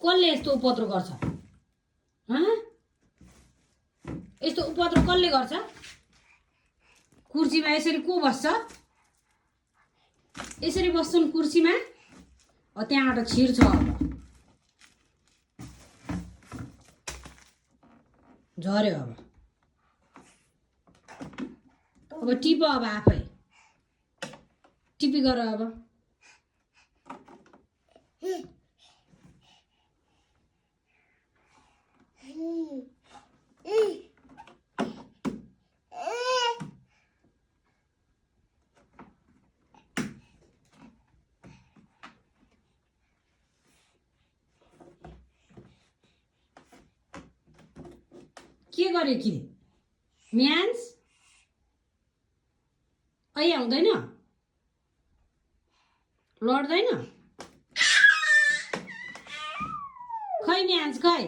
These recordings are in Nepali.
कसले यस्तो उपद्रो गर्छ? यस्तो उपद्रो कसले गर्छ? कुर्सीमा यसरी को बस्छ? यसरी बस्छन् कुर्सीमा। त्यहाँबाट छिर्छ। अब झर्यो। अब टिप। अब आफै टिपी गर। अब के गर्यो कि म्यान्स? अहिले आउँदैन? लड्दैन? खै म्यान्स खै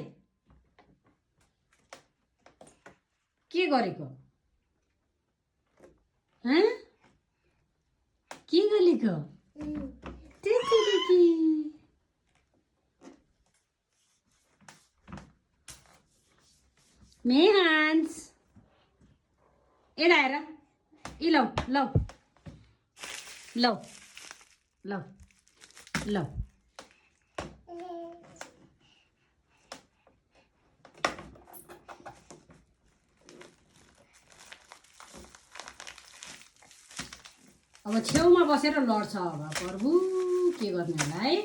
के गरेको? के गरेको? मेहान्स यता हेर। लौ लौ लौ लौ लौ। अब छेउमा बसेर लड्छ। अब प्रभु के गर्ने होला है?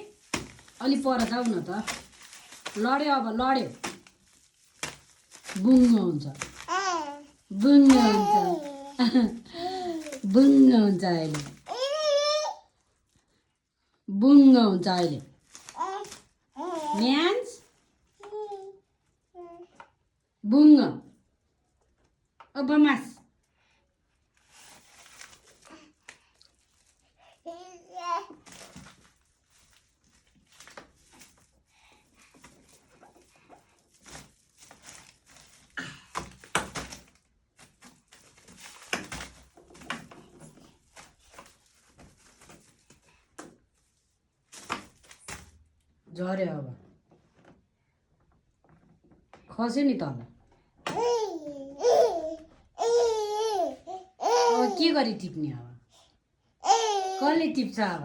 अलि पर जाऊ न त। लड्यो। अब लड्यो। बुङ्ग हुन्छ। बुङ्ग हुन्छ। बुङ्ग हुन्छ अहिले। बुङ्ग हुन्छ अहिले। म्यान्स बुङ्ग। अब मास झर्यो। अब खस्यो नि तल। अब के गरी टिप्ने? अब कसले टिप्छ? अब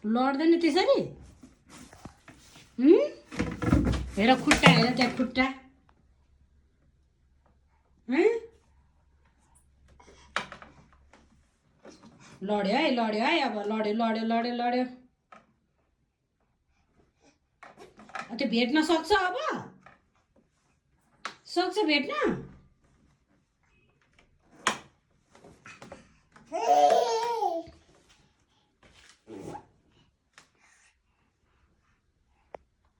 लड्दैन त्यसरी। हेर खुट्टा। हेर त्यहाँ खुट्टा। लड्यो है। लड्यो है। अब लड्यो लड्यो लड्यो लड्यो। त्यो भेट्न सक्छ? अब सक्छ भेट्न?